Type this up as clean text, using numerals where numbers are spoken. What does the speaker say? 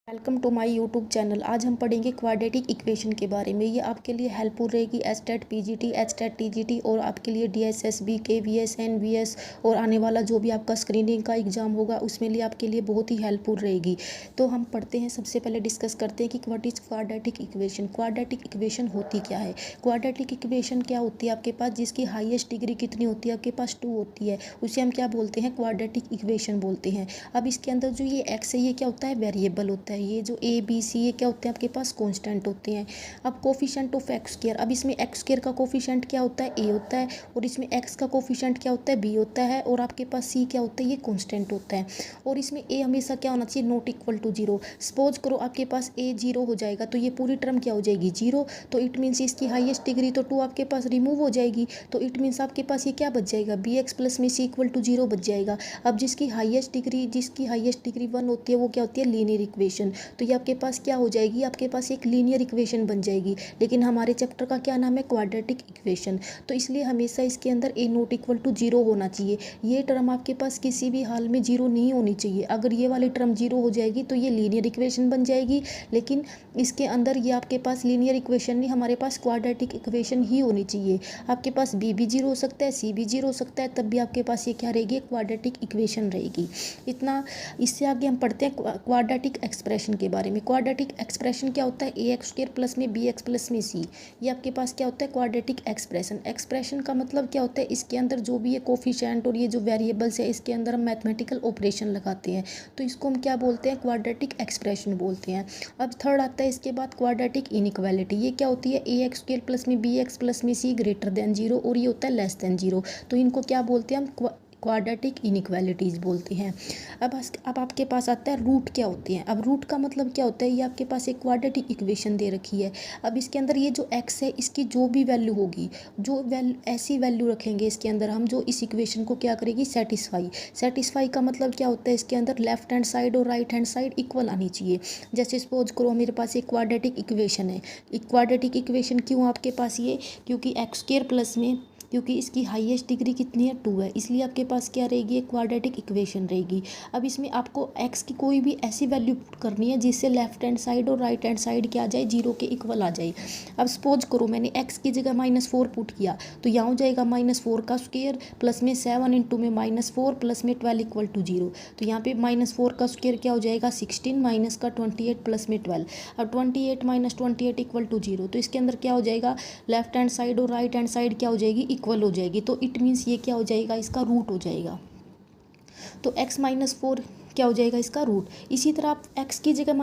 Welcome to my YouTube channel. आज हम पढ़ेंगे क्वाड्रेटिक इक्वेशन के बारे में। ये आपके लिए हेल्पफुल रहेगी एचटेट पीजीटी, एचटेट टीजीटी और आपके लिए डीएसएसबी, केवीएस, एनवीएस और आने वाला जो भी आपका स्क्रीनिंग का एग्जाम होगा उसमें लिए आपके लिए बहुत ही हेल्पफुल रहेगी। तो हम पढ़ते हैं, सबसे पहले डिस्कस करते हैं कि what is quadratic equation. Quadratic equation होती क्या है। क्वाड्रेटिक इक्वेशन क्या होती है, आपके पास जिसकी हाईएस्ट डिग्री कितनी होती है, आपके पास 2 होती है, उसे हम क्या बोलते हैं, क्वाड्रेटिक इक्वेशन बोलते हैं। अब इसके अंदर जो ये एक्स है ये क्या होता है, वेरिएबल होता है। ये जो ए बी सी ये क्या होते हैं, आपके पास कांस्टेंट होते हैं। अब कोफिशिएंट ऑफ एक्स स्क्वायर, अब इसमें एक्स स्क्वायर का कोफिशिएंट क्या होता है, ए होता है, और इसमें एक्स का कोफिशिएंट क्या होता है, बी होता है, और आपके पास सी क्या होता है, ये कांस्टेंट होता है। और इसमें ए हमेशा क्या होना चाहिए, नॉट इक्वल टू 0। सपोज करो आपके पास ए 0 हो जाएगा तो ये पूरी टर्म क्या हो जाएगी, 0। तो इट मीन्स इसकी हाईएस्ट डिग्री तो 2 आपके पास रिमूव हो जाएगी। तो इट मीन्स आपके पास ये क्या बच जाएगा, बी एक्स प्लस में सी इक्वल टू 0 बच जाएगा। अब जिसकी हाईएस्ट डिग्री 1 होती है वो क्या होती है, लीनियर इक्वेशन। तो ये आपके पास क्या हो जाएगी, आपके पास एक लीनियर इक्वेशन बन जाएगी। लेकिन हमारे चैप्टर का क्या नाम है, क्वाड्रेटिक इक्वेशन। तो इसलिए हमेशा इसके अंदर ए नॉट इक्वल टू 0 होना चाहिए। ये टर्म आपके पास किसी भी हाल में 0 नहीं होनी चाहिए। अगर ये वाली टर्म 0 हो जाएगी तो ये लीनियर इक्वेशन बन जाएगी। लेकिन इसके अंदर ये आपके पास लीनियर इक्वेशन नहीं, हमारे पास क्वाड्रेटिक इक्वेशन ही होनी चाहिए। आपके पास बी भी 0 हो सकता है, सी भी 0 हो सकता है, तब भी आपके पास ये क्या रहेगी, क्वाड्रेटिक इक्वेशन रहेगी। इतना। इससे आगे हम पढ़ते हैं क्वाड्रेटिक एक्सप्रेशन के बारे में। क्वाड्रेटिक एक्सप्रेशन क्या होता है, ए एक्स स्क्वायर प्लस में बी एक्स प्लस में सी। ये आपके पास क्या होता है, क्वाड्रेटिक एक्सप्रेशन। एक्सप्रेशन का मतलब क्या होता है, इसके अंदर जो भी ये कोफिशिएंट और ये जो वेरिएबल्स है इसके अंदर हम मैथमेटिकल ऑपरेशन लगाते हैं, तो इसको हम क्या बोलते हैं, क्वाड्रेटिक एक्सप्रेशन बोलते हैं। अब थर्ड आता है इसके बाद क्वाड्रेटिक इनइक्वालिटी। ये क्या होती है, ए एक्स स्क्वायर प्लस में बी एक्स प्लस में सी ग्रेटर देन 0 और ये होता है लेस देन 0। तो इनको क्या बोलते हैं, हम क्वाड्रेटिक इनइक्वालिटीज़ बोलते हैं। अब आपके पास आता है रूट क्या होती हैं। अब रूट का मतलब क्या होता है, ये आपके पास एक क्वाड्रेटिक इक्वेशन दे रखी है। अब इसके अंदर ये जो एक्स है इसकी जो भी वैल्यू होगी, ऐसी वैल्यू रखेंगे इसके अंदर हम, जो इस इक्वेशन को क्या करेगी, सेटिस्फाई का मतलब क्या होता है, इसके अंदर लेफ्ट हैंड साइड और राइट हैंड साइड इक्वल आनी चाहिए। जैसे सपोज करो मेरे पास एक क्वाड्रेटिक इक्वेशन है। क्वाड्रेटिक इक्वेशन क्यों आपके पास ये, क्योंकि एक्स स्क्वायर प्लस में, क्योंकि इसकी हाईएस्ट डिग्री कितनी है, 2 है, इसलिए आपके पास क्या रहेगी, एक क्वाड्रेटिक इक्वेशन रहेगी। अब इसमें आपको एक्स की कोई भी ऐसी वैल्यू पुट करनी है जिससे लेफ्ट हैंड साइड और राइट हैंड साइड क्या आ जाए, 0 के इक्वल आ जाए। अब सपोज करो मैंने एक्स की जगह -4 पुट किया तो यहाँ हो जाएगा -4 का स्क्वायर प्लस में 7 इंटू में -4 प्लस में 12 इक्वल टू 0। तो यहाँ पे -4 का स्क्वायर क्या हो जाएगा, 16 माइनस का 28 प्लस में 12। अब 28 माइनस 28 इक्वल टू 0। तो इसके अंदर क्या हो जाएगा, लेफ्ट हैंड साइड और राइट हैंड साइड क्या हो जाएगी, इक्वल हो जाएगी। तो इट मीन्स ये क्या हो जाएगा, इसका रूट हो जाएगा। तो x -4 क्या हो जाएगा, इसका रूट। इसी तरह आप x की जगह